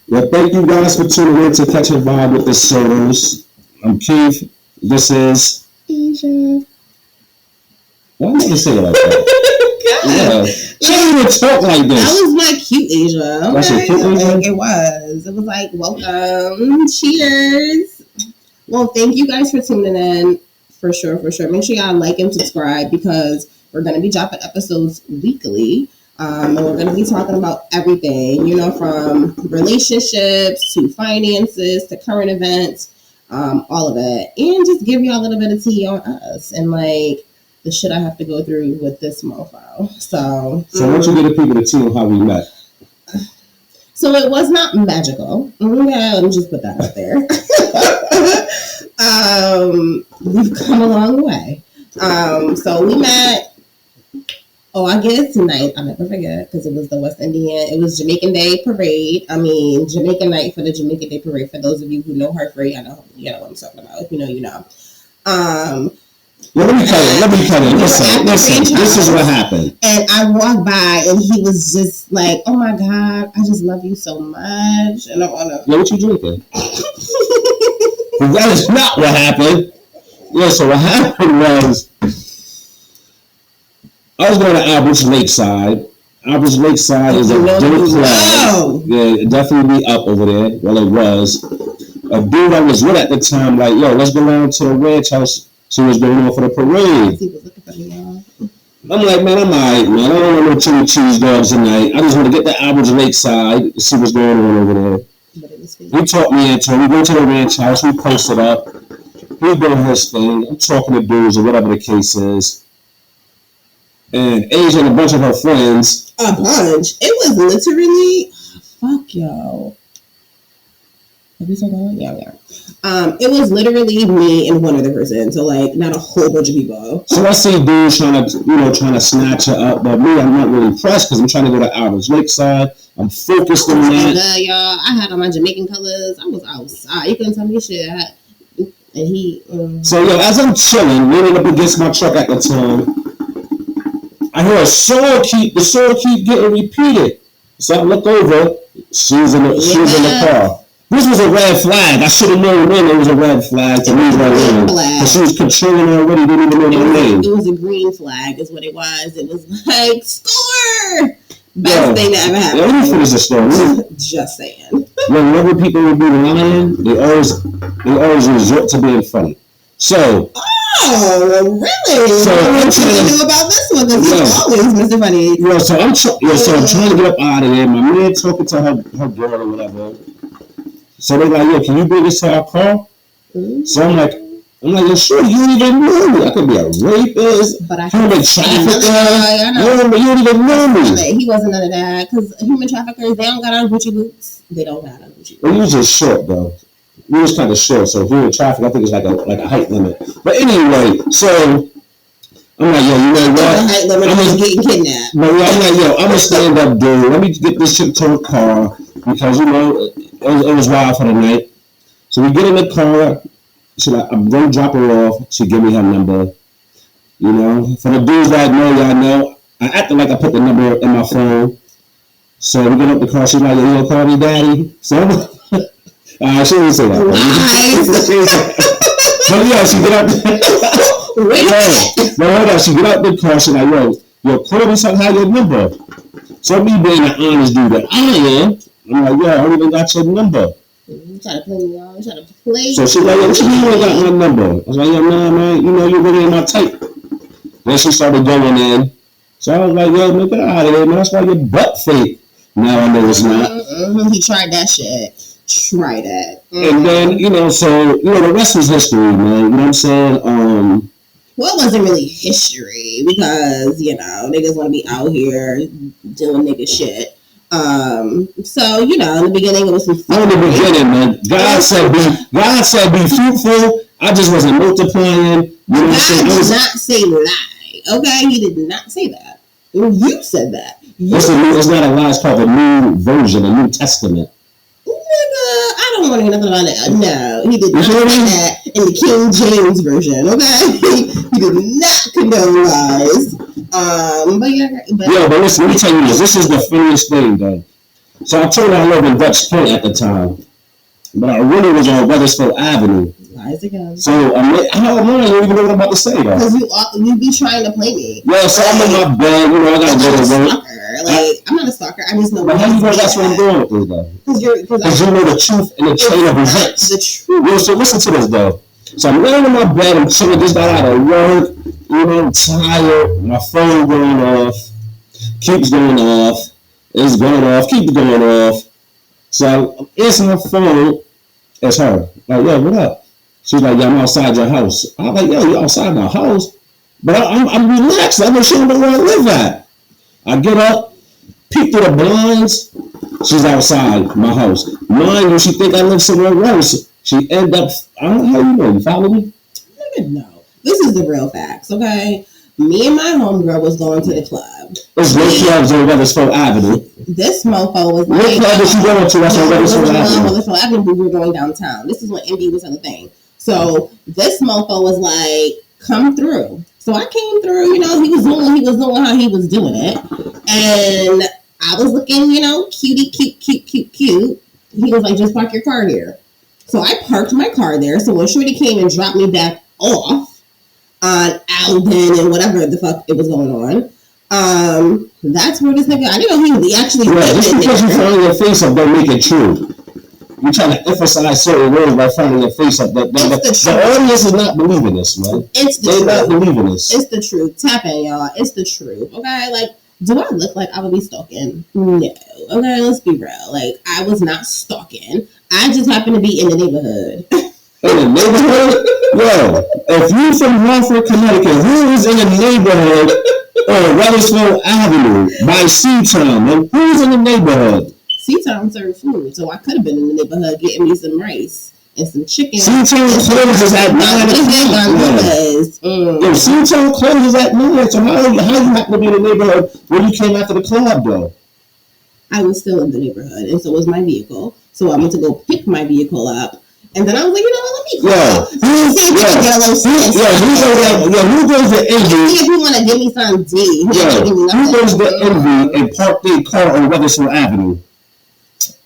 Well, thank you guys for tuning in to Catch a Vibe with the Solos. I'm Keith. This is Asia. Why did you say it like that? Yeah. She didn't even talk like this. That was my cute Asia. Okay. That's your cute Asia? It was. It was like, welcome. Cheers. Well, thank you guys for tuning in. For sure. Make sure y'all like and subscribe because we're going to be dropping episodes weekly. And we're going to be talking about everything, from relationships to finances to current events, all of it. And just give you a little bit of tea on us and like the shit I have to go through with this mofo. So why don't you get the people to tea on how we met? So it was not magical. Yeah, let me just put that out there. We've come a long way. So we met August 9th, I'll never forget, because it was the West Indian. It was Jamaican Day Parade. Jamaican night for the Jamaican Day Parade. For those of you who know Hartford, I know what I'm talking about. If you know, you know. Let me cut it. Listen, this is what happened. And I walked by, and he was just like, "Oh my God, I just love you so much." And I wanna. Yeah, what you drinking? That is not what happened. Yeah, so what happened was, I was going to Albert's Lakeside. Albert's Lakeside is a dope club. Yeah, it definitely be up over there. Well, it was. A dude I was with at the time, like, yo, let's go down to the ranch house. She was going on for the parade. He was looking for me, y'all. I'm like, man, I'm alright, man. I don't want no chili cheese dogs tonight. I just want to get to Albert's Lakeside and see what's going on over there. He talked me into it. We go to the ranch house. We post it up. He's doing his thing. I'm talking to dudes or whatever the case is. And Asia and a bunch of her friends. A bunch? It was literally, fuck y'all. Have we said that? Yeah. It was literally me and one other person, so like not a whole bunch of people. So I see dudes trying to snatch her up, but me, I'm not really pressed because I'm trying to go to Albert's Lakeside. I'm focused on that. Y'all, I had on my Jamaican colors. I was outside. You couldn't tell me shit. And he. So as I'm chilling, leaning up against my truck at the time, I hear the song keep getting repeated. So I look over. She's in the car. This was a red flag. I should have known then it was a red flag to me right there. Because she was controlling already, didn't even know my name. It was a green flag is what it was. It was like, score! Best thing that ever happened. Let me finish the story. Just saying. Whenever people would be lying, they always resort to being funny. So. Oh, really? So what you knew about this one? Because he's always Mr. Funny. So I'm trying to get up out of there. My man talking to her girl or whatever. So they're like, yo, can you bring this to our car? Mm-hmm. So I'm like, yo, sure, you don't even know me. I could be a rapist, human trafficker. You don't even know me. He wasn't none of that. Because human traffickers, they don't got on Gucci boots. They don't got on Gucci boots. Well, he was just short, though. He was kind of short, so human traffic, I think it's like a height limit. But anyway, so I'm like, yo, you know what? The height limit is getting kidnapped. But yeah, I'm like, yo, I'm a stand-up dude. Let me get this shit to a car because, it was wild for the night. So we get in the car. She's like, I'm going to drop her off. She give me her number. For the dudes that know, y'all know, I acted like I put the number in my phone. So we get up the car. She's like, you going to call me daddy? So she didn't say that. But yeah, she get up. But hold on, she get out the car. She's like, yo, call me something. Have your number. So me being an honest dude that I am, I'm like, I don't even got your number. You trying to play me, y'all? You trying to play? So she's like, yo, what you mean you ain't got my number? I was like, yo, man, you really ain't my type. Then she started going in. So I was like, yo, man, get out of here, man. That's why your butt fake. Now I know it's not. He tried that shit. Try that. And then, so, the rest was history, man. You know what I'm saying? Well, it wasn't really history because, niggas want to be out here doing nigga shit. So, in the beginning, it was some fun. In the beginning, man. God said be fruitful. I just wasn't multiplying. You know what I'm saying? God did not say lie. Okay? He did not say that. You said that. It's not a lie. It's called a new version, a New Testament. Nigga, I don't want to hear nothing about it. No, he did not say that in the King James version, okay? He did not condone lies. But listen, let me tell you this. This is the funniest thing, though. So I told her I lived in Dutch Point at the time, but I really was on Weathersfield Avenue. Lies again. So I don't even know what I'm about to say though. Because you be trying to play me. Yeah, so I'm in my bed, you know, I gotta go to work. I'm not a stalker. I just know. But how you know that's what I'm doing with this though? Because you know the truth and the chain of events. The truth. Yeah, so listen to this though. So I'm laying in my bed, I'm chilling, just got out of work, you know, I'm tired, my phone going off, keeps going off, it's going off, keeps going off. So I'm answering my phone, it's her. Like, yo, what up? She's like, yeah, I'm outside your house. I'm like, yo, you outside my house? But I'm relaxed, I know she don't know where I live at. I get up, peek through the blinds, she's outside my house. Mind you, she think I live somewhere else. She end up, I don't know how you know, you follow me? No. This is the real facts, okay? Me and my homegirl was going to the club. There's no clubs on Weathersfield Avenue. This mofo was like... What club was you going to that's on Weathersfield Avenue? Weathersfield Avenue, we were going downtown. This is when MD was on the thing. So this mofo was like, come through. So I came through, you know, he was doing how he was doing it. And I was looking, you know, cute. He was like, just park your car here. So I parked my car there. So when Shorty came and dropped me back off on Alden and whatever the fuck it was going on, that's where this nigga, I didn't know he actually lived just because you frowning your face up don't make it true. You're trying to emphasize certain words by frowning your face up. The audience is not believing this, man. They're not believing this. It's the truth. Tap in, y'all. It's the truth. Okay? Like, do I look like I would be stalking? No. Okay, let's be real. Like, I was not stalking. I just happened to be in the neighborhood. In the neighborhood? Yo, if you from Hartford, Connecticut, who is in the neighborhood on Weathersfield Avenue by C-Town? And who's in the neighborhood? C-Town served food, so I could have been in the neighborhood getting me some rice and some chicken. C-Town closes at 9 o'clock. Yo, C-Town closes at 9. So how you happen to be in the neighborhood when you came after the club, though? I was still in the neighborhood, and so was my vehicle. So I went to go pick my vehicle up, and then I was like, you know what, let me call. Who goes to Envy? If you want to give me some D. Who goes to Envy and park their car on Weathersfield Avenue?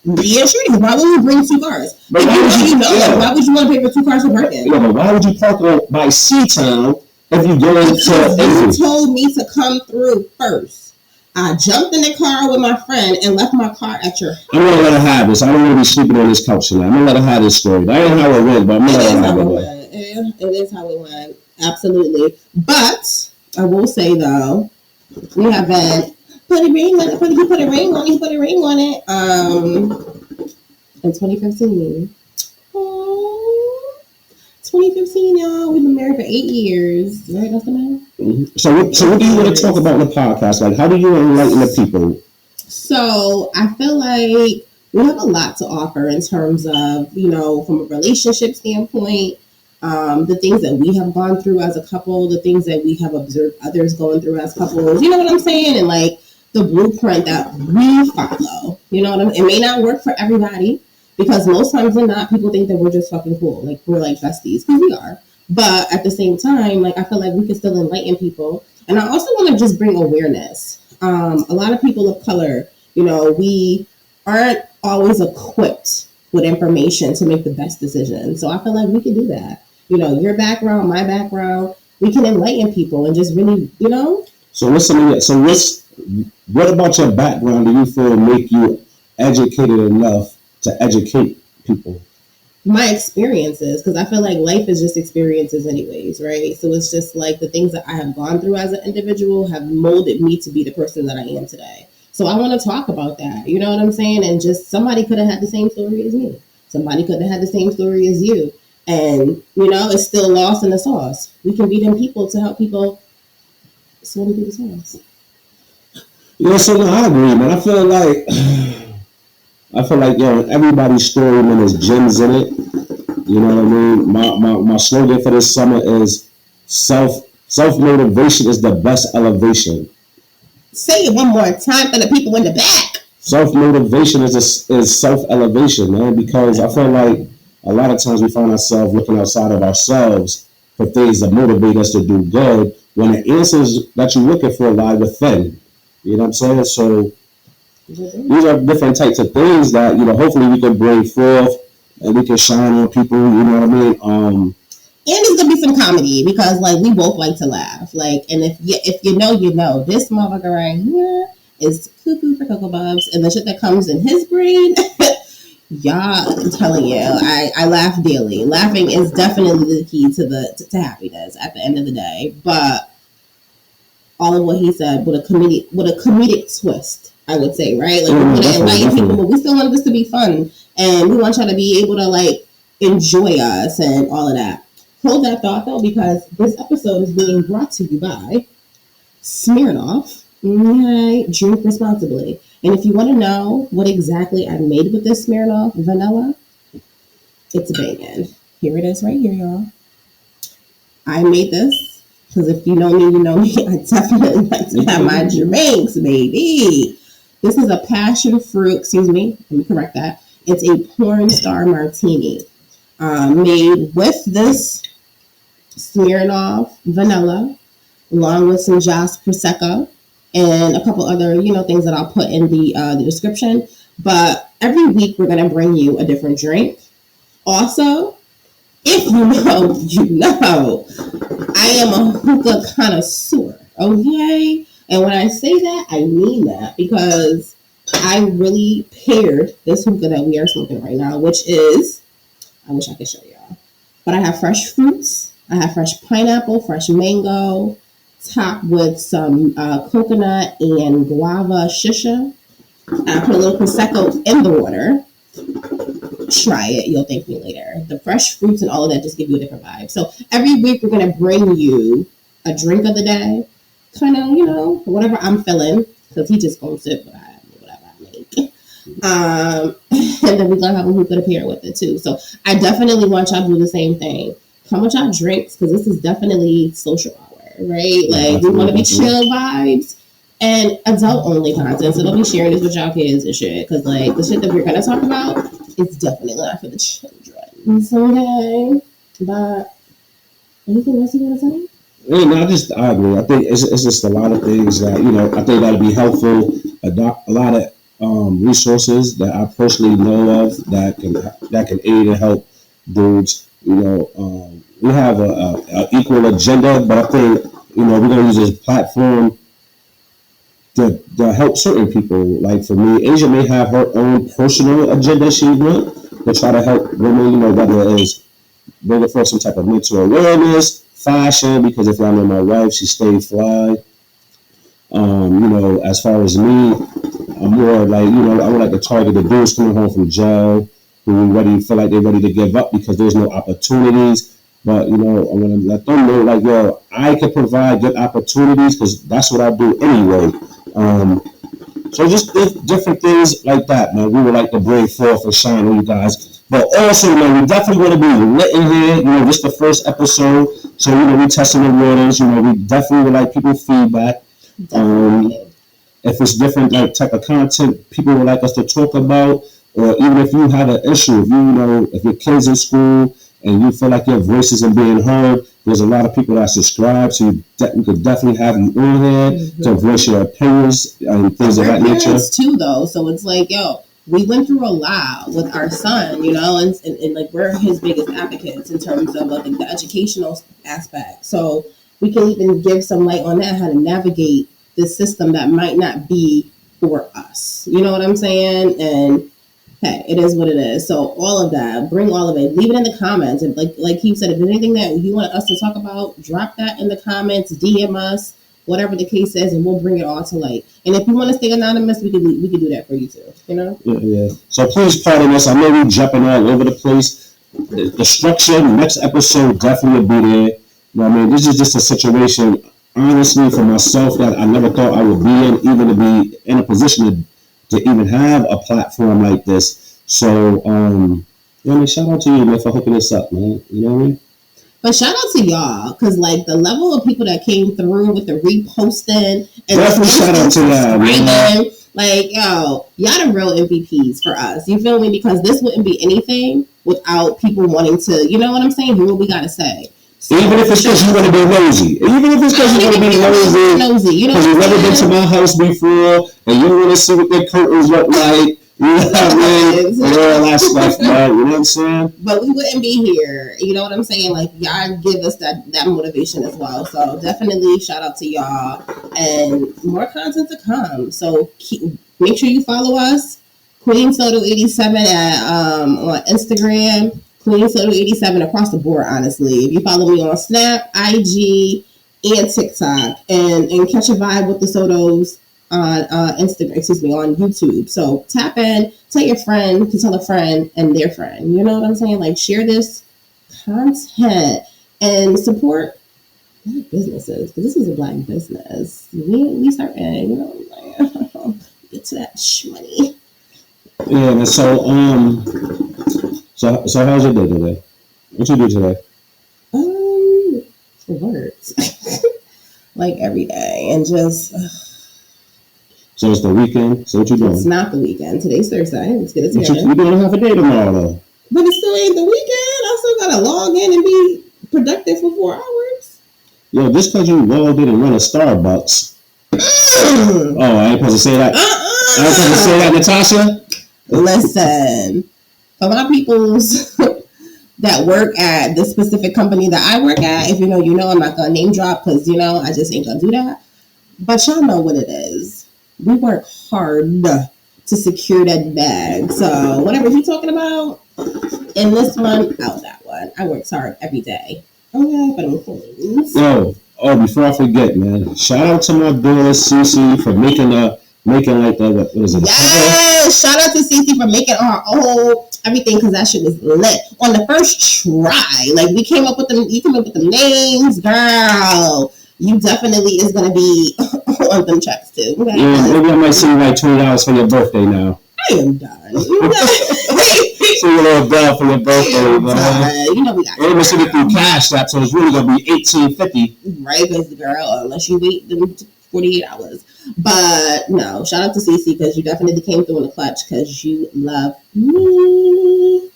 Yeah, sure. Why would you bring two cars? But why would you want to pay for two cars for parking? Yeah, but why would you park by C-Town if you go into Envy? You told me to come through first. I jumped in the car with my friend and left my car at your house. I'm going to let her have this. I don't want to be sleeping on this couch tonight. I'm going to let her have this story. That ain't how it went, but I'm going to let her have it. It is how it went. Absolutely. But I will say, though, we have been... Put a ring on it. He put a ring on it. In 2015. Oh, 2015, y'all. We've been married for 8 years. Right, Dr. Man? Mm-hmm. So what do you want to talk about in the podcast? Like, how do you enlighten the people? So I feel like we have a lot to offer in terms of, you know, from a relationship standpoint, the things that we have gone through as a couple, the things that we have observed others going through as couples. You know what I'm saying? And like, the blueprint that we follow, you know what I mean? It may not work for everybody because most times than not, people think that we're just fucking cool. Like we're like besties because we are. But at the same time, like I feel like we can still enlighten people. And I also want to just bring awareness. A lot of people of color, you know, we aren't always equipped with information to make the best decision. So I feel like we can do that. You know, your background, my background, we can enlighten people and just really, you know. What about your background do you feel make you educated enough to educate people? My experiences, because I feel like life is just experiences anyways, right? So it's just like the things that I have gone through as an individual have molded me to be the person that I am today. So I want to talk about that, you know what I'm saying? And just somebody could have had the same story as me. Somebody could have had the same story as you. And, you know, it's still lost in the sauce. We can be them people to help people swim through the sauce. Yeah, so no, I agree, man. I feel like, yo, everybody's story, man, is gems in it. You know what I mean? My slogan for this summer is self-motivation is the best elevation. Say it one more time for the people in the back. Self-motivation is self-elevation, man, because I feel like a lot of times we find ourselves looking outside of ourselves for things that motivate us to do good when the answers that you're looking for lie within. You know what I'm saying? So These are different types of things that, hopefully we can bring forth and we can shine on people, you know what I mean? And it's gonna be some comedy because like we both like to laugh. Like, and if you know, this motherfucker right here is cuckoo for Cocoa Bubs, and the shit that comes in his brain, y'all, I'm telling you, I laugh daily. Laughing is definitely the key to happiness at the end of the day. But all of what he said with a comedic twist, I would say, right? Like we want to invite people, but we still want this to be fun, and we want y'all to be able to like enjoy us and all of that. Hold that thought though, because this episode is being brought to you by Smirnoff. Okay, drink responsibly. And if you want to know what exactly I made with this Smirnoff vanilla, it's banging. Here it is right here, y'all. I made this because if you know me, you know me. I definitely like to have my drinks, baby. This is a passion fruit, let me correct that. It's a porn star martini made with this Smirnoff vanilla, along with some Joss Prosecco and a couple other, things that I'll put in the description. But every week we're going to bring you a different drink. Also, if you know, you know, I am a hookah connoisseur, okay? And when I say that, I mean that because I really paired this hookah that we are smoking right now, which is, I wish I could show y'all, but I have fresh fruits. I have fresh pineapple, fresh mango, topped with some coconut and guava shisha. I put a little Prosecco in the water. Try it. You'll thank me later. The fresh fruits and all of that just give you a different vibe. So every week we're going to bring you a drink of the day. Kind of, whatever I'm feeling. Because he just goes to whatever I make. And then we're going to have a hookah to pair with it too. So I definitely want y'all to do the same thing. Come with y'all drinks because this is definitely social hour, right? Like we want to be chill vibes and adult only content. So don't be sharing this with y'all kids and shit because like the shit that we're gonna talk about is definitely not for the children. So okay, but anything else you want to say? Yeah, no, I agree. I think it's just a lot of things that I think that'll be helpful. A lot of resources that I personally know of that can aid and help dudes. We have a equal agenda, but I think we're gonna use this platform to help certain people. Like for me, Asia may have her own personal agenda she wants to try to help women. Whether it is bringing forth some type of mental awareness, fashion. Because if y'all know my wife, she stayed fly. As far as me, I'm more like I would like to target the dudes coming home from jail who feel like they're ready to give up because there's no opportunities. But, I want to let them know, like, yo, I can provide good opportunities because that's what I do anyway. So just different things like that, man. We would like to bring forth and shine on you guys. But also, man, we definitely want to be lit in here. This is the first episode. So, we testing the waters. We definitely would like people's feedback. If it's different like type of content people would like us to talk about, or even if you have an issue, if your kids in school and you feel like your voice isn't being heard, there's a lot of people that subscribe, so we could definitely have you on here to voice your opinions and things of that nature. Too, though, so it's like, yo, we went through a lot with our son, and like we're his biggest advocates in terms of like the educational aspect. So we can even give some light on that, how to navigate this system that might not be for us. You know what I'm saying? And hey, it is what it is. So all of that, bring all of it. Leave it in the comments. And like he said, if there's anything that you want us to talk about, drop that in the comments, DM us, whatever the case is, and we'll bring it all to light. And if you want to stay anonymous, we can do that for you too. Yeah. So please pardon us. I know we're jumping all over the place. The structure, next episode definitely will be there. This is just a situation, honestly, for myself that I never thought I would be in, even to be in a position to even have a platform like this. So, shout out to you, man, for hooking this up, man. You know what I mean? But shout out to y'all, because like the level of people that came through with the reposting and definitely shout out to y'all, man. Like, yo, y'all the real MVPs for us. You feel me? Because this wouldn't be anything without people wanting to, you know what I'm saying? Hear what we gotta say. Even if it's because you want to be nosy. Even if it's because you want to be nosy. Because you've never been to my house before and you want to see what their curtains look like. You know what I mean? And all that stuff, man. You know what I'm saying? But we wouldn't be here. You know what I'm saying? Like, y'all give us that motivation as well. So definitely shout out to y'all. And more content to come. So make sure you follow us. Queen Soto 87 on Instagram. Queen Soto 87 across the board, honestly. If you follow me on Snap, IG, and TikTok. And catch a vibe with the Sotos on Instagram, on YouTube. So tap in, tell your friend to tell a friend and their friend. You know what I'm saying? Like, share this content and support black businesses, because this is a black business. We start, you know, like, get to that money. Yeah, and so how's your day today? What you do today? For words. Like every day, and just. So it's the weekend. So what you doing? It's not the weekend. Today's Thursday. Let's get it together. You're doing half a day tomorrow, though. But it still ain't the weekend. I still gotta log in and be productive for 4 hours. Yo, just because you logged in and run a Starbucks. Oh, I ain't supposed to say that. I ain't supposed to say that, Natasha. Listen, for my peoples that work at the specific company that I work at, if you know, I'm not gonna name drop because I just ain't gonna do that. But y'all know what it is. We work hard to secure that bag. So whatever you're talking about, in this one, out that one. I work hard every day. Okay, but I'm coins. Before I forget, man, shout out to my daughter Cece for making like the, what is it? Yes, shout out to Cece for making our whole everything, because that shit was lit on the first try. Like, you came up with the names, girl. You definitely is gonna be on them checks too. Okay? Yeah, maybe I might send you like $20 for your birthday now. I am done. So you little bell for your birthday, man. You know we got. We're gonna send it through Cash App, so it's really gonna be $18.50. Right, baby girl. Unless you wait them 48 hours. But no, shout out to Cece, because you definitely came through in the clutch, because you love me.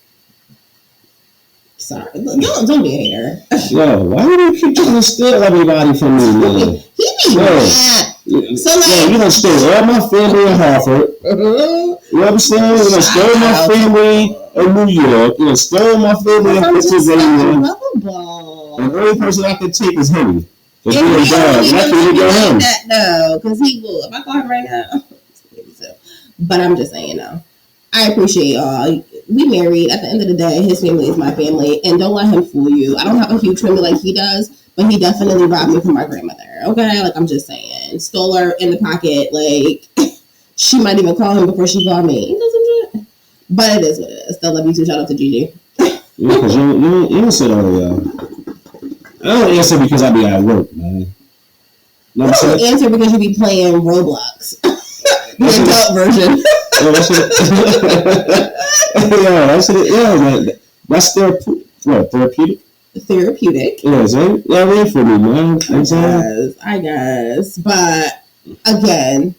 Sorry, don't be a hater. Yo, why do you keep trying to steal everybody from me, man? He be mad. So like, you done stole all my family in Hartford. You know what I'm saying? You done stole my family in New York. You done stole my family in Pennsylvania. And the only person I can take is him. So be a dog. I can't go him. No, because he will. If I call him right now, but I'm just saying, no. I appreciate y'all. We married. At the end of the day, his family is my family, and don't let him fool you. I don't have a huge family like he does, but he definitely robbed me from my grandmother. Okay, like, I'm just saying, stole her in the pocket. Like, she might even call him before she called me. He doesn't. But it is what it is. Still love you too. Shout out to Gigi. Yeah, because you don't sit on I don't answer because I be at work, man. You don't answer because you be playing Roblox. The adult version. That's it. That's therapeutic. Therapeutic. Yeah, wait for me, man. I guess. But again.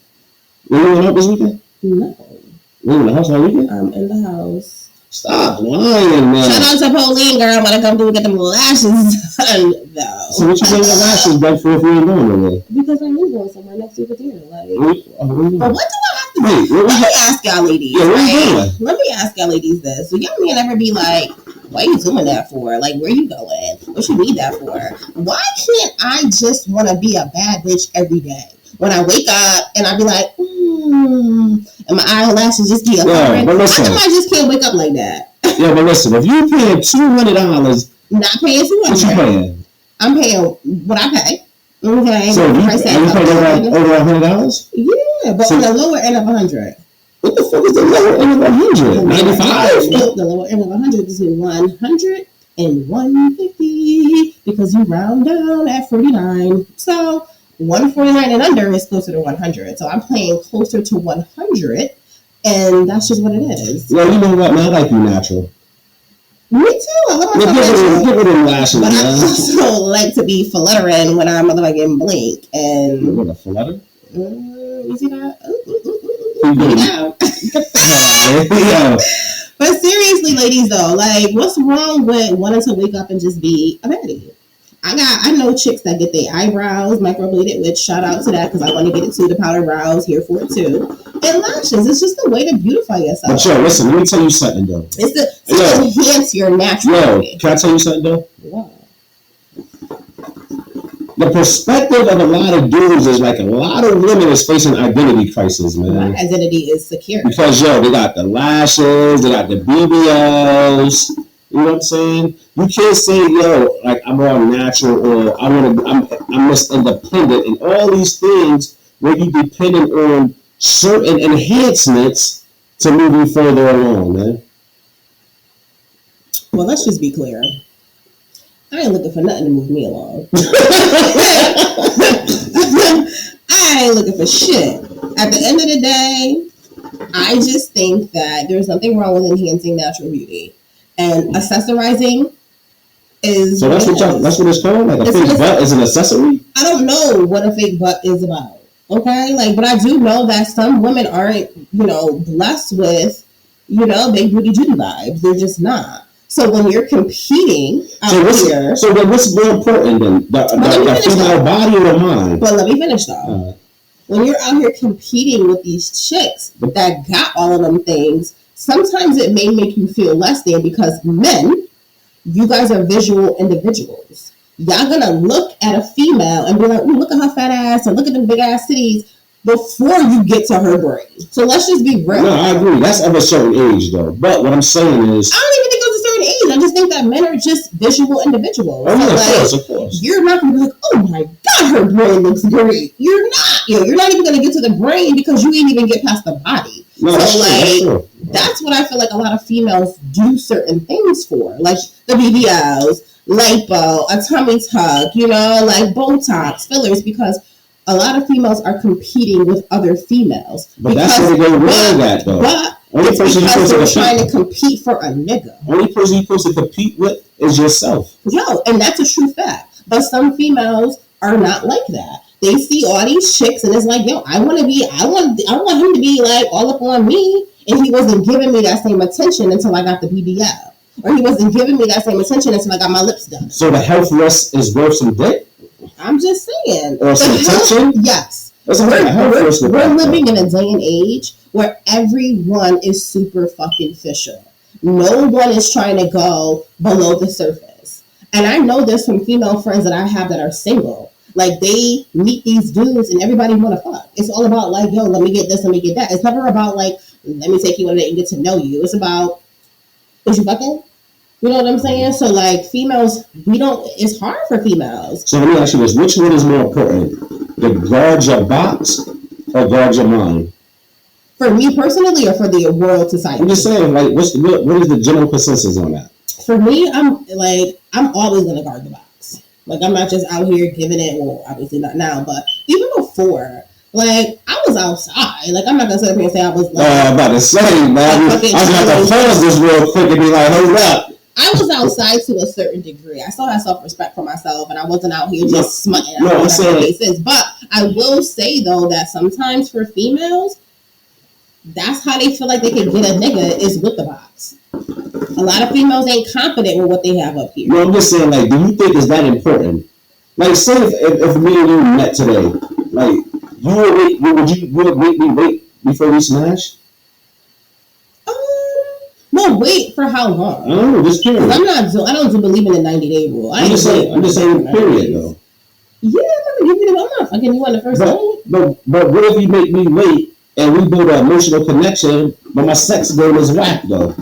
You going out this weekend? No. You in the house all weekend? I'm in the house. Stop lying, man. Shout out to Pauline, girl. I'm gonna come through and get them lashes done, though. So what you getting your lashes done for if you ain't going nowhere? Because I'm going somewhere next week with you. Like, but what do I have to do? Let me ask y'all ladies. Yeah, what you doing? Let me ask y'all ladies this. So y'all man ever be like, what are you doing that for? Like, where you going? What you need that for? Why can't I just want to be a bad bitch every day? When I wake up and I be like, and my eyelashes just be up. Yeah, but listen. How come I just can't wake up like that? Yeah, but listen, if you paying $200, not paying $200. What you paying? I'm paying what I pay. Okay. So you paying over $100? Yeah, but on the lower end of 100. What the fuck is the lower end of 100? 95? The lower end of 100 is 100 and 150 because you round down at 49. So 149 and under is closer to 100. So I'm paying closer to 100, and that's just what it is. Well, you know what, man? I like you natural. Me too. I love my natural. Give it them lashes, but man. I also like to be fluttering when I'm motherfucking blink. And what, a flutter? You see that? Yeah. But seriously, ladies, though, like, what's wrong with wanting to wake up and just be a baddie? I know chicks that get their eyebrows microbladed, which shout out to that because I want to get it too. The powder brows, here for it too. And lashes, it's just a way to beautify yourself. But yo, listen, let me tell you something though. It's to enhance your natural. Yo, can I tell you something though? Yeah. The perspective of a lot of dudes is like a lot of women is facing identity crisis, man. My identity is secure. Because yo, they got the lashes, they got the BBLs. You know what I'm saying? You can't say, yo, like I'm all natural or I'm just independent and all these things where you dependent on certain enhancements to move you further along, man. Well, let's just be clear. I ain't looking for nothing to move me along. I ain't looking for shit. At the end of the day, I just think that there's nothing wrong with enhancing natural beauty. And accessorizing is... So that's what it's called? Like a fake butt is an accessory? I don't know what a fake butt is about. Okay? But I do know that some women aren't, blessed with, big booty Judy vibes. They're just not. So when you're competing here... So then what's more important then? The female body or the mind? But let me finish though. When you're out here competing with these chicks that got all of them things, sometimes it may make you feel less than because men, you guys are visual individuals. Y'all gonna look at a female and be like, ooh, look at her fat ass and look at them big ass titties before you get to her brain. So let's just be real. No, I agree. That's of a certain age though. But what I'm saying is... I don't even think it's a certain age. I just think that men are just visual individuals. Oh, yeah, of course. You're not gonna be like, oh my God, her brain looks great. You're not. You're not even gonna get to the brain because you ain't even get past the body. No, so that's what I feel like a lot of females do certain things for. Like the BBLs, lipo, a tummy tuck, like Botox, fillers, because a lot of females are competing with other females. But that's where they go wrong at though. But only it's person because they're trying to compete for a nigga. Only person you're supposed to compete with is yourself. Yo, and that's a true fact. But some females are not like that. They see all these chicks and it's like, yo, I want him to be like all up on me. And he wasn't giving me that same attention until I got the BBL. Or he wasn't giving me that same attention until I got my lips done. So the health risk is worth some dick? I'm just saying. Or some attention? Yes. We're living in a day and age where everyone is super fucking fisher. No one is trying to go below the surface. And I know there's some female friends that I have that are single. Like they meet these dudes and everybody want to fuck. It's all about like, yo, let me get this, let me get that. It's never about like, let me take you on a date and get to know you. It's about, is you fucking? You know what I'm saying? So like females, it's hard for females. So let me ask you this, which one is more important? To guard your box or guard your mind? For me personally or for the world society? I'm just saying, like, what is the general consensus on that? For me, I'm always going to guard the box. Like, I'm not just out here giving it, well, obviously not now, but even before, like, I was outside. Like, I'm not going to sit up here and say I was like... I'm about to say, man. I was about to pause this real quick and be like, hold up. I was outside to a certain degree. I still had self-respect for myself, and I wasn't out here just smutting out whatever faces. But I will say, though, that sometimes for females, that's how they feel like they can get a nigga is with the box. A lot of females ain't confident with what they have up here. No, I'm just saying, like, do you think it's that important? Like, say if me and you met today, like, you would make me wait before we smash? No, wait for how long? I don't know, just period. I don't believe in the 90-day rule. I'm just saying period, though. Yeah, I'm not fucking you on the first date. But what if you make me wait and we build an emotional connection, but my sex game is whack, though?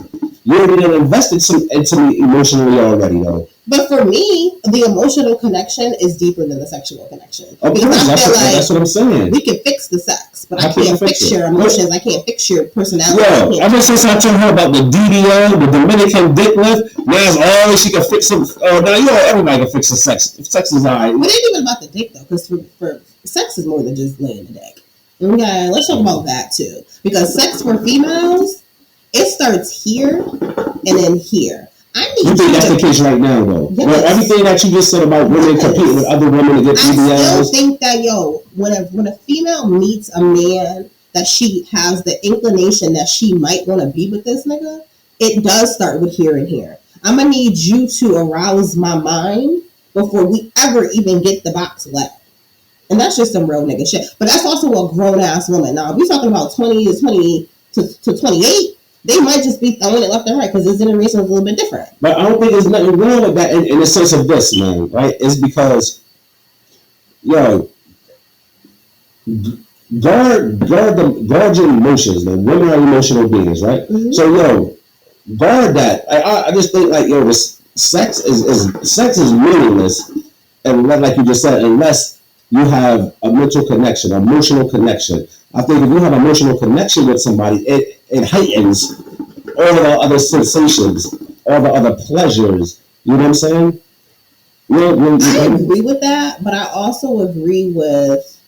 You already invested into me emotionally already, though. But for me, the emotional connection is deeper than the sexual connection. Of course, that's what I'm saying. We can fix the sex, but I can't fix your emotions. I can't fix your personality. Yo, ever since I told her about the DDL, the Dominican dick lift, now it's all she can fix it. Now, everybody can fix the sex. If sex is all right. But it ain't even about the dick, though, because for sex is more than just laying the dick. Okay, let's talk about that, too. Because sex for females, it starts here and then here. You think that's the case right now, though? Yes. Well, everything that you just said about women competing with other women to get BBLs. I still think that, when a female meets a man that she has the inclination that she might want to be with this nigga, it does start with here and here. I'm going to need you to arouse my mind before we ever even get the box wet. And that's just some real nigga shit. But that's also a grown ass woman. Now, if we're talking about 20 to 28, they might just be throwing it left and right because this generation is a little bit different. But I don't think there's nothing wrong with that in the sense of this, man, right? It's because, yo, guard your emotions, man. Women are emotional beings, right? Mm-hmm. So, yo, guard that. I just think, like, yo, sex is meaningless, and like you just said, unless you have a mental connection, emotional connection. I think if you have emotional connection with somebody, it heightens all the other sensations, all the other pleasures. You know what I'm saying? I agree with that, but I also agree with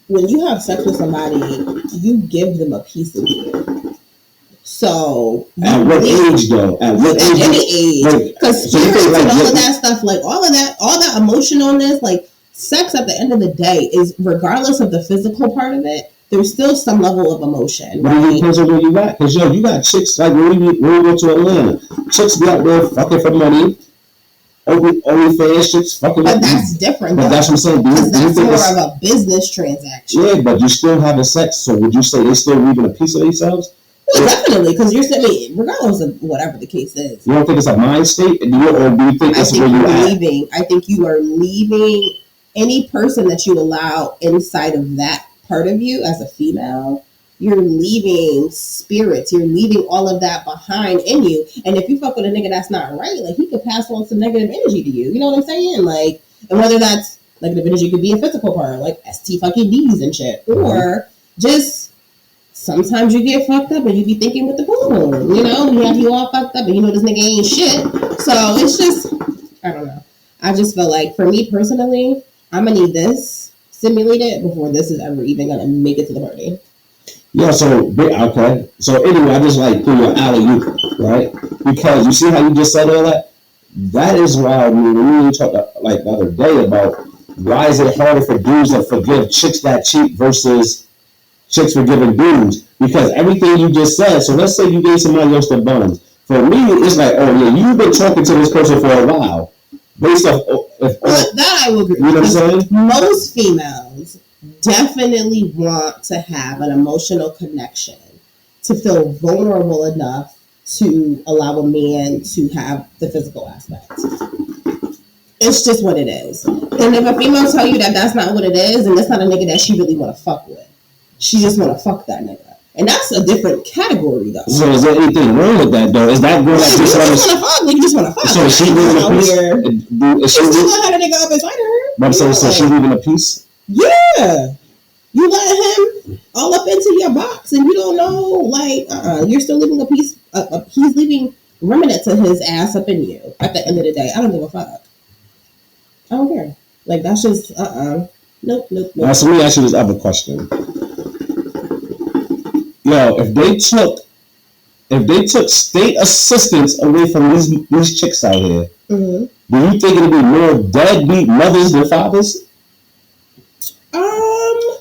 when you have sex with somebody, you give them a piece of you. So at what age though? At what age? At any age, because spirits and all of that stuff, like all that emotionalness, like sex at the end of the day is, regardless of the physical part of it, there's still some level of emotion. But it depends on where you got, because you got chicks like when we go to Atlanta, chicks be out there fucking for money. OnlyFans chicks fucking. But that's different. But that's what I'm saying. That's more of a business transaction. Yeah, but you still having sex, so would you say they still leaving a piece of themselves? Well, definitely, because you're saying, regardless of whatever the case is. You don't think it's a mind state, or do you think that's where you're leaving? I think you are leaving any person that you allow inside of that part of you as a female. You're leaving spirits. You're leaving all of that behind in you. And if you fuck with a nigga that's not right, like, he could pass on some negative energy to you. You know what I'm saying? Like, and whether that's negative energy could be a physical part, like ST fucking D's and shit, or just sometimes you get fucked up and you be thinking with the boom, you know, you have you all fucked up and you know this nigga ain't shit. So it's just, I don't know. I just feel like, for me personally, I'm gonna need this simulated before this is ever even gonna make it to the party. Yeah, so, okay. So anyway, I just like threw your alley-oop, right? Because you see how you just said all that? That is why when we talked like the other day about why is it harder for dudes to forgive chicks that cheat versus chicks forgiving dudes? Because everything you just said, so let's say you gave somebody else the buns. For me, it's like, oh yeah, you've been talking to this person for a while. Based off, that I will agree. You know what I'm saying? Most females definitely want to have an emotional connection, to feel vulnerable enough to allow a man to have the physical aspect. It's just what it is. And if a female tell you that that's not what it is, and that's not a nigga that she really want to fuck with, she just want to fuck that nigga. And that's a different category, though. So is there anything wrong with that, though? Is that girl that just want to fuck? You just want to fuck. So is she leaving a piece? She still gonna have a nigga up inside her. But so she leaving a piece? Yeah. You let him all up into your box, and you don't know, like, you're still leaving a piece. He's leaving remnants of his ass up in you. At the end of the day, I don't give a fuck. I don't care. Like, that's just nope. So let me ask you this other question. Yo, if they took state assistance away from these chicks out here, mm-hmm. Do you think it'd be more deadbeat mothers than fathers?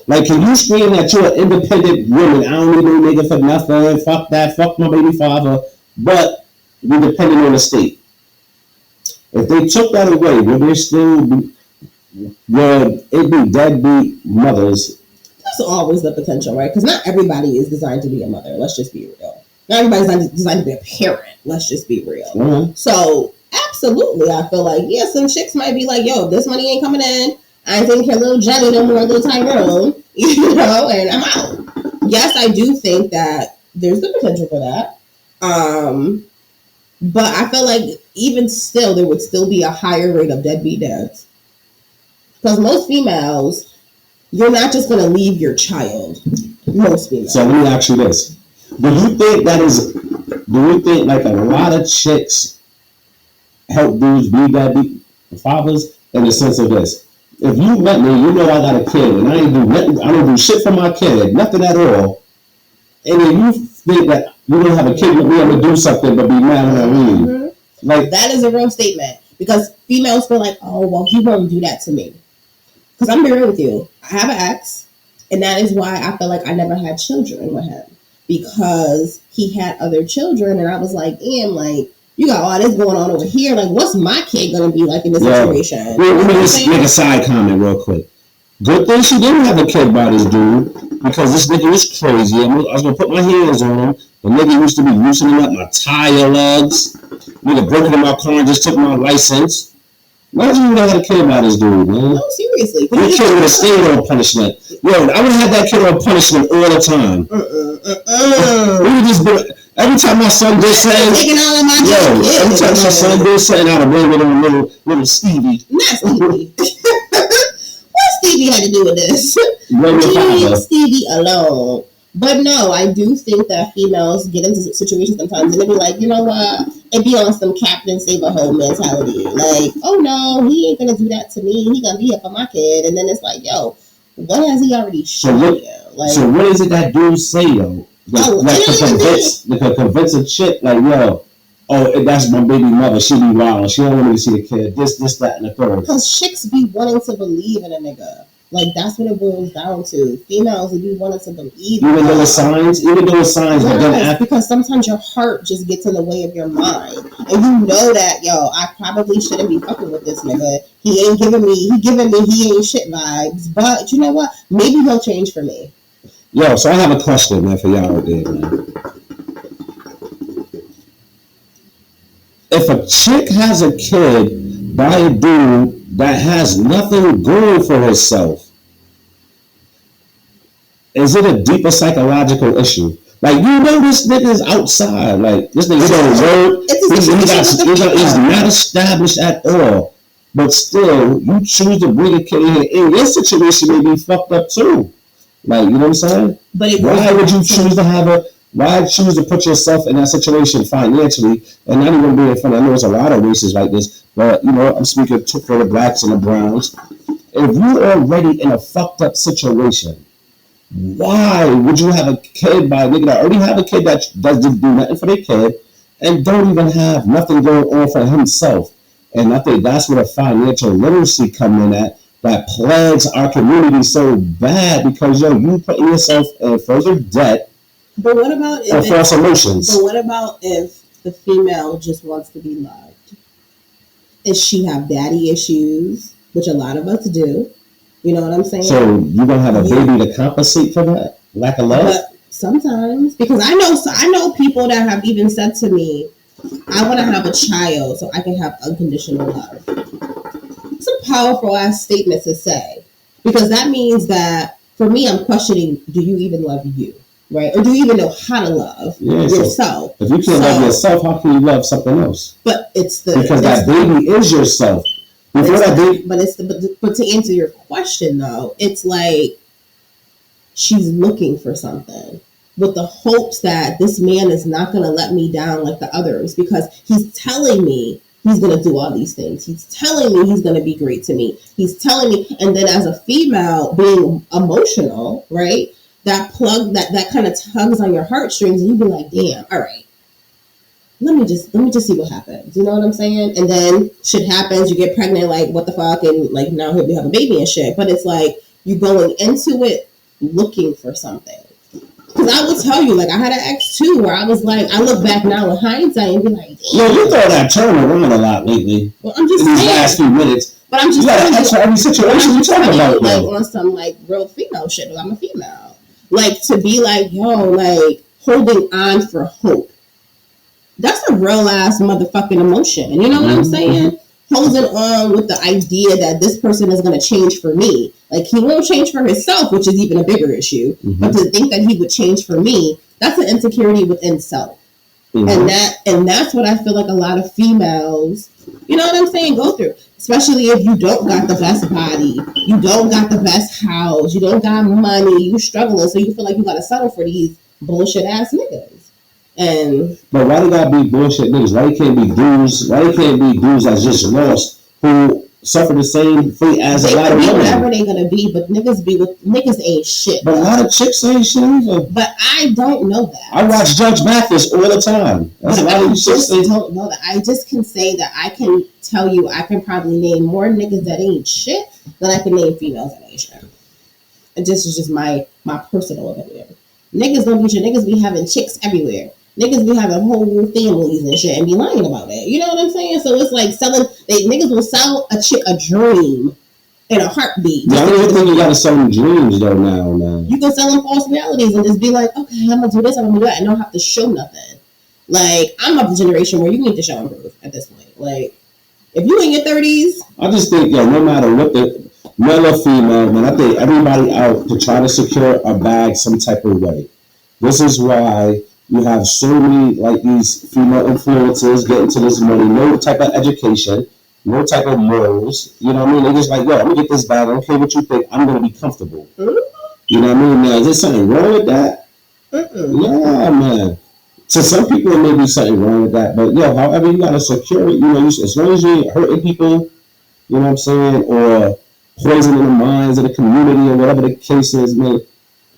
Like, can you scream that you're an independent woman? I don't need no nigga for nothing. Fuck that. Fuck my baby father. But you're dependent on the state. If they took that away, would there still be? Would it be deadbeat mothers? That's always the potential, right? Because not everybody is designed to be a mother. Let's just be real. Not everybody's designed to be a parent. Let's just be real. Mm-hmm. So, absolutely, I feel like, yeah, some chicks might be like, yo, if this money ain't coming in, I ain't taking care of little Jenny no more, little Tyrone, you know, and I'm out. Yes, I do think that there's the potential for that. But I feel like even still, there would still be a higher rate of deadbeat dads. Because most females, you're not just going to leave your child. Most females. So let me ask you this. Do you think like a lot of chicks help dudes be deadbeat fathers in the sense of this? If you met me, you know I got a kid, and I don't do shit for my kid, nothing at all. And then you think that you don't have a kid with me, I'm gonna do something, but be mad when I leave. Mm-hmm. Like, that is a real statement, because females feel like, oh, well, he won't do that to me. Because I'm being real with you, I have an ex, and that is why I feel like I never had children with him, because he had other children, and I was like, damn, like, You got all this going on over here. Like, what's my kid gonna be like in this situation? Let me just make a side comment real quick. Good thing she didn't have a kid by this dude, because this nigga was crazy. I was gonna put my hands on him. The nigga used to be loosening up my tire lugs. Nigga broke into my car and just took my license. Imagine you would have had a kid by this dude, man. No, seriously. That kid would have stayed on punishment. Yo, I would have had that kid on punishment all the time. We would just be, every time my son did something, every time my son did something, I'd have been with him little Stevie. Not Stevie. What Stevie had to do with this? Leave Stevie alone. But no, I do think that females get into situations sometimes and they be like, you know what? It be on some Captain Save a Hoe mentality. Like, oh no, he ain't gonna do that to me. He gonna be here for my kid. And then it's like, yo, what has he already shown you? Like, so what is it that dudes say though? To convince a chick like, yo, oh, that's my baby mother. She be wild. She don't want me to see the kid. This, that, and the third. Because chicks be wanting to believe in a nigga. Like, that's what it boils down to. Females would be wanting to believe. Even though it's signs, yes, because sometimes your heart just gets in the way of your mind. And you know that, yo, I probably shouldn't be fucking with this nigga. He ain't giving me he ain't shit vibes. But you know what? Maybe he'll change for me. Yo, so I have a question, man, for y'all out there, man. If a chick has a kid by a dude that has nothing going for herself, is it a deeper psychological issue? Like, you know, this nigga is outside. Like, this nigga don't work. He's not established at all. But still, you choose to bring a kid in. In your situation, may be fucked up too. Like, you know what I'm saying? Why would you choose to why choose to put yourself in that situation financially and not even being funny? I know there's a lot of races like this, but, you know, I'm speaking for the blacks and the browns. If you're already in a fucked up situation, why would you have a kid by a nigga that already have a kid that doesn't do nothing for their kid and don't even have nothing going on for himself? And I think that's where the financial literacy come in at, that plagues our community so bad, because, yo, you putting yourself in further debt. But what about if false emotions? But what about if the female just wants to be loved? Does she have daddy issues, which a lot of us do? You know what I'm saying? So you're gonna have a baby to compensate for that lack of love? But sometimes, because I know people that have even said to me, I want to have a child so I can have unconditional love. It's a powerful ass statement to say, because that means that for me, I'm questioning, do you even love you? Right? Or do you even know how to love yourself? If you can't love yourself, how can you love something else? But because that baby is yourself. But to answer your question though, it's like she's looking for something with the hopes that this man is not going to let me down like the others, because he's telling me he's going to do all these things. He's telling me he's going to be great to me. He's telling me, and then as a female being emotional, right? That kind of tugs on your heartstrings, and you be like, damn, all right, let me just see what happens. You know what I'm saying? And then shit happens, you get pregnant, like, what the fuck, and like now here we have a baby and shit. But it's like you going into it looking for something. Because I will tell you, like, I had an ex too, where I was like, I look back now in hindsight and be like, damn. No, you throw that term around a lot lately. Well, I'm just in these last few minutes. But I'm just you got to answer every situation you talking about, like on some like real female shit. Like, I'm a female. Like, to be like, yo, like, holding on for hope. That's a real ass motherfucking emotion. You know what I'm saying? Holding on with the idea that this person is going to change for me. Like, he won't change for himself, which is even a bigger issue. But to think that he would change for me, that's an insecurity within self. And that's what I feel like a lot of females, you know what I'm saying, go through. Especially if you don't got the best body, you don't got the best house, you don't got money, you struggling, so you feel like you got to settle for these bullshit ass niggas. But why they gotta be bullshit niggas? Why they can't be dudes? Why they can't be dudes that's just lost, who suffer the same fate as a lot of women? Whatever they gonna be, but niggas ain't shit. But a lot of chicks ain't shit either. But I don't know that. I watch Judge Mathis all the time. That's a lot of chicks. I don't know that. I just can say that I can tell you I can probably name more niggas that ain't shit than I can name females that ain't shit. And this is just my personal opinion. Niggas don't be shit. Niggas be having chicks everywhere. niggas be having whole families and shit and be lying about it. You know what I'm saying? So it's like niggas will sell a chick a dream in a heartbeat. Yeah, I don't think you gotta sell them dreams though now, man. You can sell them false realities and just be like, okay, I'm gonna do this, I'm gonna do that, and don't have to show nothing. Like, I'm of the generation where you need to show and prove at this point. Like, if you in your 30s, I just think, no matter what the male or female, man, I think everybody out to try to secure a bag some type of way. This is why you have so many, like, these female influencers getting to this money, no type of education, no type of morals. You know what I mean? They're just like, yo, I'm gonna get this bag. I don't care what you think. I'm gonna be comfortable. Mm-hmm. You know what I mean? Now, is there something wrong with that? Yeah, man. To some people, it may be something wrong with that, but however you gotta secure it, as long as you ain't hurting people, you know what I'm saying, or poisoning the minds of the community or whatever the case is, man.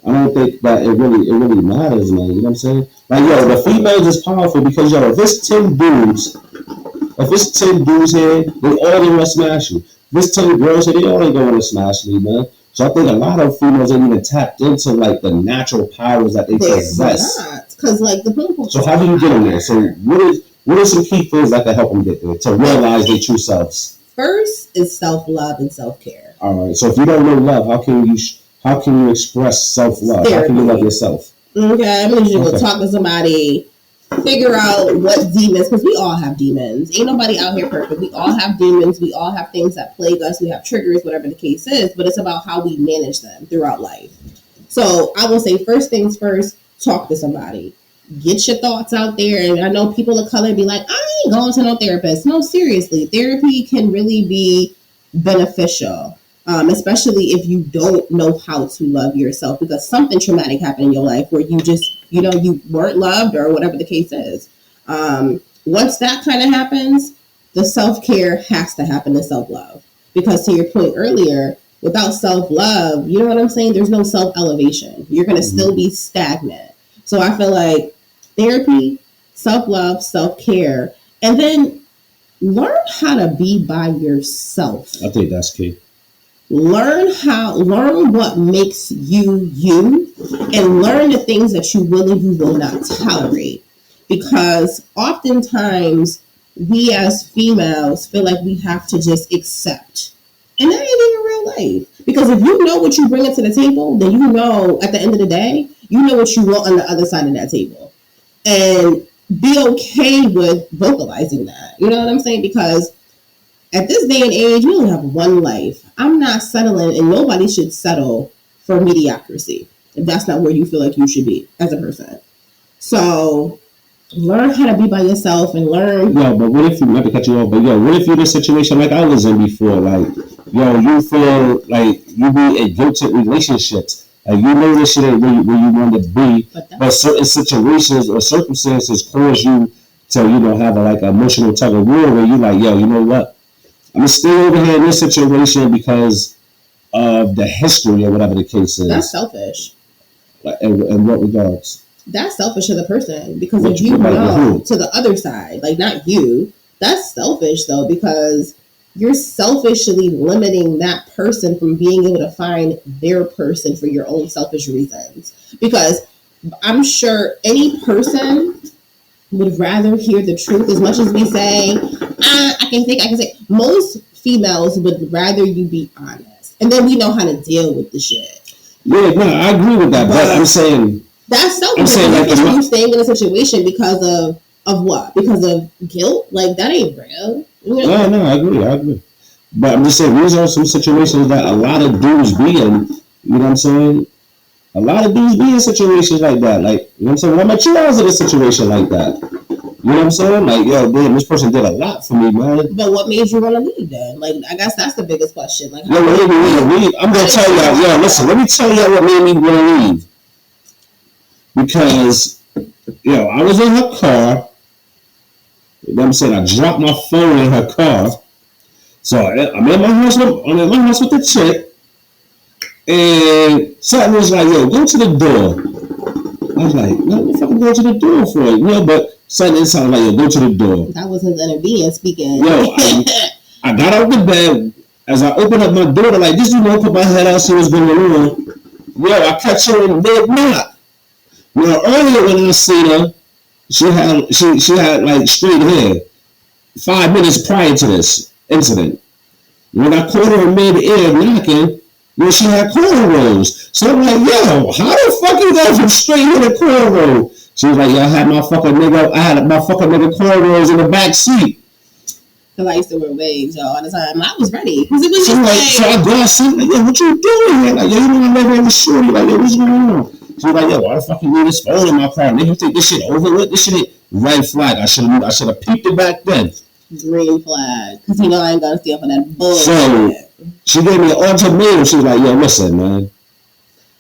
I don't think that it really matters, man. You know what I'm saying? Like, the females is powerful because, if it's 10 dudes here, they all gonna smash you. If it's 10 girls here, they all ain't gonna smash me, man. So I think a lot of females ain't even tapped into, like, the natural powers that they possess. Because, like, the people. So how do you get them there? So what are some key things that can help them get there to realize their true selves? First is self-love and self-care. All right. So if you don't know love, how can you express self-love? How can you love yourself? Okay, I'm gonna go talk to somebody, figure out what demons, because we all have demons. Ain't nobody out here perfect. We all have demons. We all have things that plague us. We have triggers, whatever the case is. But it's about how we manage them throughout life. So I will say, first things first, talk to somebody. Get your thoughts out there. And I know people of color be like, I ain't going to no therapist. No, seriously, therapy can really be beneficial. Especially if you don't know how to love yourself, because something traumatic happened in your life where you just, you weren't loved or whatever the case is. Once that kind of happens, the self-care has to happen to self-love. Because to your point earlier, without self-love, you know what I'm saying? There's no self-elevation. You're going to still be stagnant. So I feel like therapy, self-love, self-care, and then learn how to be by yourself. I think that's key. Learn what makes you you, and learn the things that you will not tolerate. Because oftentimes we as females feel like we have to just accept. And that ain't even real life. Because if you know what you bring to the table, then you know at the end of the day, you know what you want on the other side of that table. And be okay with vocalizing that. You know what I'm saying? Because at this day and age, we only have one life. I'm not settling, and nobody should settle for mediocrity if that's not where you feel like you should be as a person. So learn how to be by yourself and learn. But what if you, not to cut you off, but what if you're in a situation like I was in before? Like, you feel like you be in guilty relationships. Like, you know this shit ain't where you want to be, but certain situations or circumstances cause you to, have an emotional tug of war where you like, you know what? I'm still over here in this situation because of the history or whatever the case is. That's selfish. Like, in what regards? That's selfish to the person, because if you know to the other side, like not you, that's selfish though, because you're selfishly limiting that person from being able to find their person for your own selfish reasons. Because I'm sure any person would rather hear the truth. As much as we say, I can say, most females would rather you be honest. And then we know how to deal with the shit. Yeah, no, I agree with that. But I'm saying that's selfish. I'm saying like you staying in a situation because of what? Because of guilt? Like, that ain't real. No, I agree. But I'm just saying, these are some situations that a lot of dudes be in. You know what I'm saying? A lot of dudes be in situations like that. Like, you know what I'm saying? When I met you, I was in a situation like that. You know what I'm saying? Like, damn, this person did a lot for me, man. But what made you want to leave then? Like, I guess that's the biggest question. Like, what made me want to leave? I'm going to tell y'all, listen, let me tell y'all what made me want to leave. Because, I was in her car. You know what I'm saying? I dropped my phone in her car. So I'm in my house with the chick. And something was like, go to the door. I was like, no, what the fuck am I going to the door for? But something sounded like, go to the door. That was his inner being speaking. I got out of the bed. As I opened up my door, like, just, put my head out, see what's going on. I catch her in mid-knock. Earlier when I seen her, She had like straight hair. 5 minutes prior to this incident, when I caught her in mid-air knocking, she had cornrows. So I'm like, yo, how the fuck you go from straight hair to cornrow? She was like, yo, I had my fucking nigga cornrows in the back seat. Cause I used to wear wigs, all the time. I was ready. Cause it was just like, so I go outside, like, yo, what you doing here? Like, yo, you know I never ever shorty. Like, yo, what's going on? She was like, yo, why the fuck you leave this phone in my car? Nigga, you think this shit over with? This shit ain't red flag. I should have peeped it back then. Green flag. Cause I ain't gonna steal for that bullshit. So she gave me an ultimatum. She was like, yo, listen, man.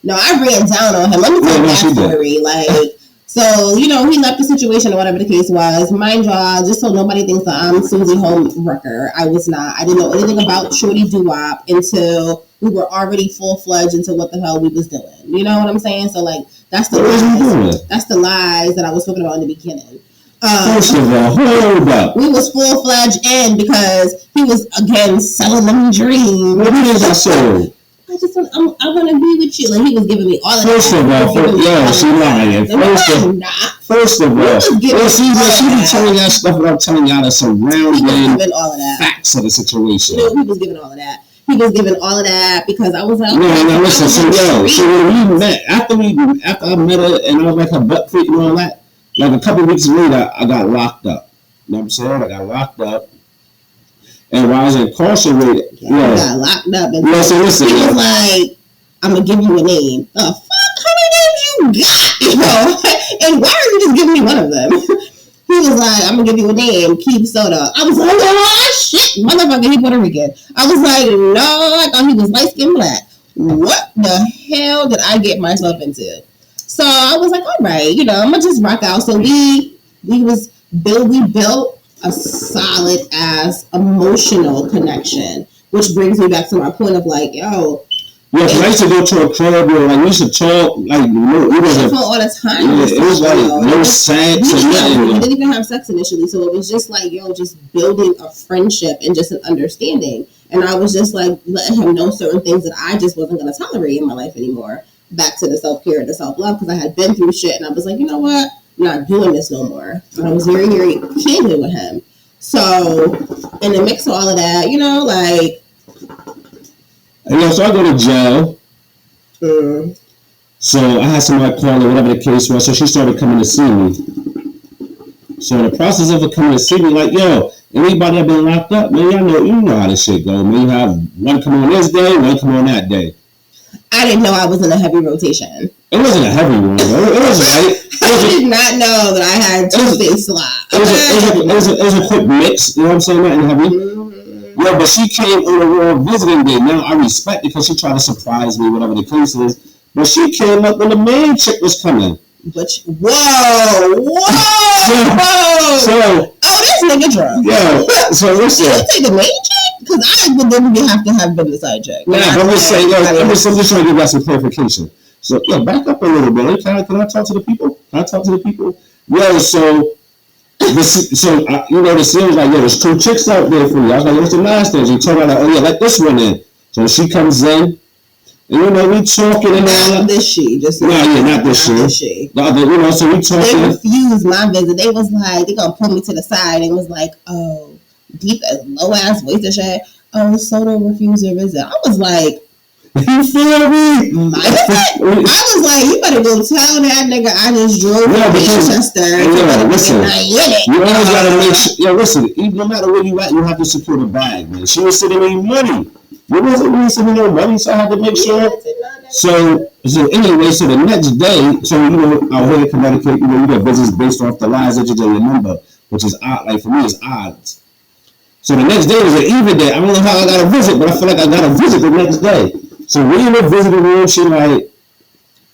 No, I ran down on him. Let me tell you that story. Like, so, he left the situation or whatever the case was. Mind y'all, just so nobody thinks that I'm Susie Homewrecker, I was not. I didn't know anything about Shorty Doo-Wop until we were already full-fledged into what the hell we was doing. You know what I'm saying? So, like, that's the lies. That's the lies that I was talking about in the beginning. First of all, hold up. We was full-fledged in because he was, again, selling them dreams. What is I sold? I want to be with you. Like, he was giving me all of that. First of all, she lying. First of all, she be telling y'all stuff that I'm telling y'all that's surrounding facts of the situation. He was giving all of that. He was giving all of that because I was like, no, listen. So when we met, after I met her and I was like her butt freak and all that, like a couple weeks later, I got locked up. You know what I'm saying? I got locked up. And while I was incarcerated, I got locked up. And listen, he was like, I'm going to give you a name. The fuck? How many names you got? And why are you just giving me one of them? He was like, I'm going to give you a name, Keith Soda. I was like, oh, shit, motherfucker, he Puerto Rican. I was like, no, I thought he was light-skinned black. What the hell did I get myself into? So I was like, all right, I'm going to just rock out. So we built a solid ass emotional connection, which brings me back to my point of like, yo. Yeah, I used to go to a club where like we used to talk like it wasn't all the time. Yeah, it was like no sex or nothing. We didn't even have sex initially, so it was just like just building a friendship and just an understanding. And I was just like letting him know certain things that I just wasn't going to tolerate in my life anymore. Back to the self-care and the self-love because I had been through shit, and I was like, you know what? I'm not doing this no more. And I was very, very candid with him. So, in the mix of all of that, like... so I go to jail. So I had somebody call her, whatever the case was. So she started coming to see me. So in the process of her coming to see me, like, yo, anybody that been locked up, man, you know how this shit go. Man, you have one come on this day, one come on that day. I didn't know I was in a heavy rotation. It wasn't a heavy one, though. It was light. I did not know that I had two-day slot. It was a quick mix, you know what I'm saying? Nothing heavy. Mm-hmm. Yeah, but she came on a real visiting day. Now, I respect it because she tried to surprise me, whatever the case is. But she came up when the main chick was coming. Whoa! So, this nigga drunk. Yeah, so listen. Did you take the main chick? Because I would then have to have been the side chick. Nah, but I'm just saying, I'm just trying to give you some clarification. So, back up a little bit. Can I talk to the people? Yo, so the scene was like, there's two chicks out there for you. I was like, what's the last thing? She told me, like, let this one in. So she comes in, and we talking and all. Not this she. Not this she. The other, so we talking. They refused my visit. They was like, they gonna pull me to the side and was like, oh, deep as low ass voice and shit. Oh, Soto refused your visit. I was like, you feel me? My visit? I was like, you better go tell that nigga I just drove to Manchester. Listen, you always gotta make sure. Yeah, listen, no matter where you at, you have to secure the bag, man. She was sending me money. You wasn't sending me no money, so I had to make sure. So anyway, so the next day, out here in Connecticut, you get business based off the lies that you remember, which is odd. Like for me, it's odds. So the next day was an even day. I don't know how I got a visit, but I feel like I got a visit the next day. So we in the visiting room, she like,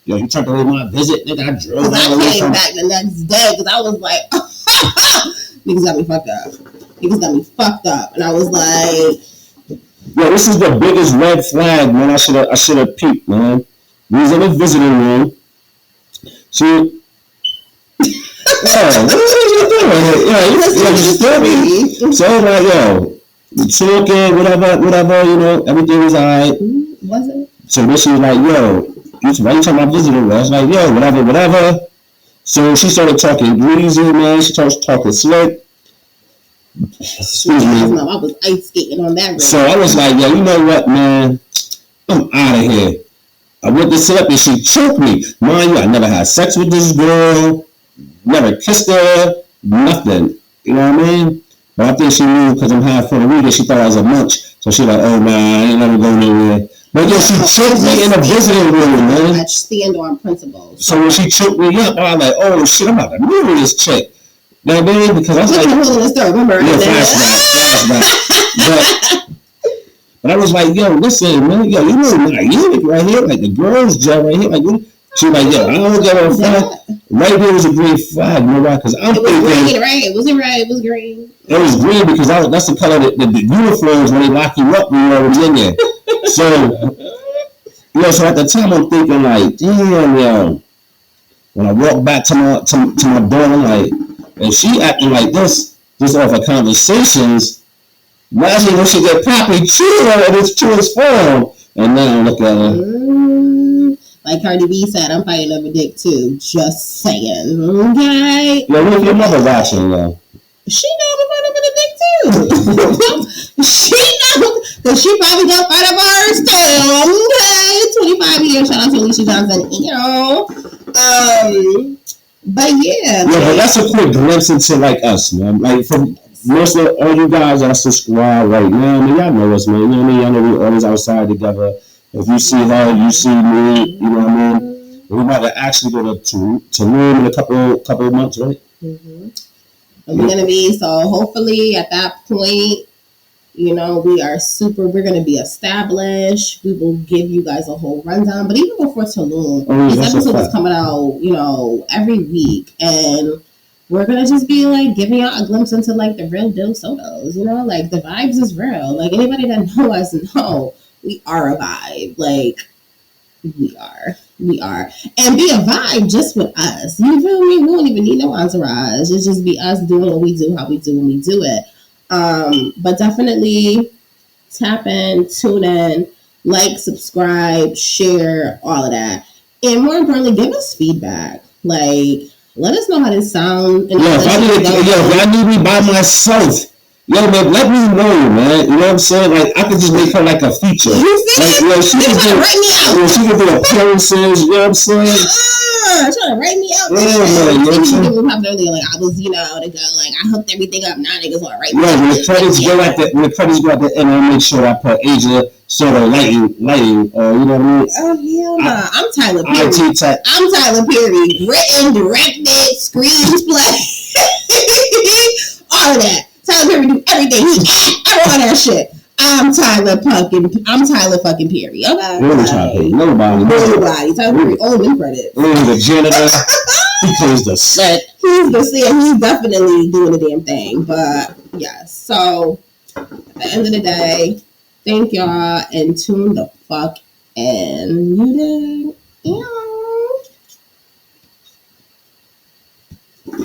yo, you tried to leave my visit, nigga. I drove. Because I came back the next day because I was like, niggas got me fucked up. And I was like, yo, this is the biggest red flag, man. I should have peeped, man. We was in the visiting room. She. What are you doing? You feel me? So I was like, yo, we talking, whatever, everything was alright. Was it? So then she was like, yo, why you talking about visiting? I was like, yo, whatever. So she started talking greasy, man. She started talking slick. Excuse me. I was ice skating on that ring. So I was like, yo, you know what, man? I'm out of here. I went to sit up and she choked me. Mind you, I never had sex with this girl. Never kissed her. Nothing. You know what I mean? But I think she knew because I'm half Puerto Rican, she thought I was a munch. So she like, oh, man, I ain't never going nowhere. But yo, she choked me in the visiting room, man. I stand on principles. So when she choked me up, I was like, oh, shit, I'm about to murder this chick. You know what I mean? Because I was like, remember? Yeah, flashback. But I was like, yo, listen, man, yo, you know, like, right here, like the girls' gel right here, like, she was like, yo, I don't get a flag. Right here was a green flag, you know why? Because I'm thinking, green, right? It wasn't red, it was green. It was green because that's the color that the uniforms when they lock you up when you're already in there. So, so at the time I'm thinking like, damn, yo. When I walk back to my dorm, I'm like, and she acting like this just off of conversations. Imagine when she get poppy chill and it's to his phone. And then I look at her. Like Cardi B said, I'm fighting over dick too. Just saying. Okay? Yeah, what if your mother watching, though? She know I'm fighting over the dick too. She knows. Because she probably got fight over hers too. Okay? 25 years. Shout out to Alicia Johnson. But yeah. But that's a quick glimpse into like us, man. Like from most of all you guys that subscribe right now, I mean, y'all know us, man. You know what I mean? Y'all know we always outside together. If you see her, you see me. You know what I mean? We're about to actually go to Tulum in a couple of months, right? Mm-hmm. And we're gonna be hopefully at that point, we're gonna be established. We will give you guys a whole rundown. But even before Tulum, this episode is coming out, every week, and we're gonna just be like giving y'all a glimpse into like the real deal sodos. Like the vibes is real. Like anybody that know us know we are a vibe. Like we are, and be a vibe just with us. You feel me? We don't even need no entourage. It's just be us doing what we do, how we do when we do it. But definitely tap in, tune in, like, subscribe, share, all of that. And more importantly, give us feedback. Like, let us know how this sounds. If y'all need me by myself, man, let me know, man. You know what I'm saying? Like, I could just make her like a feature. You see? Like, she can do appearances, you know what I'm saying? Trying to write me out. Man. Earlier, like I was, the girl, like I hooked everything up. Now niggas want to write me out. When the credits go at the end, I make sure I put Asia sort of lighting, you know what I mean? Oh hell no! I'm Tyler Perry. I'm Tyler Perry. Written, directed, screenplay, all of that. Tyler Perry do everything. He act all that shit. I'm Tyler fucking Perry. Okay. Nobody. Tyler Perry owned them credits. The janitor. He plays the set. He's definitely doing the damn thing. But yes. So at the end of the day, thank y'all and tune the fuck in. You did. Yeah.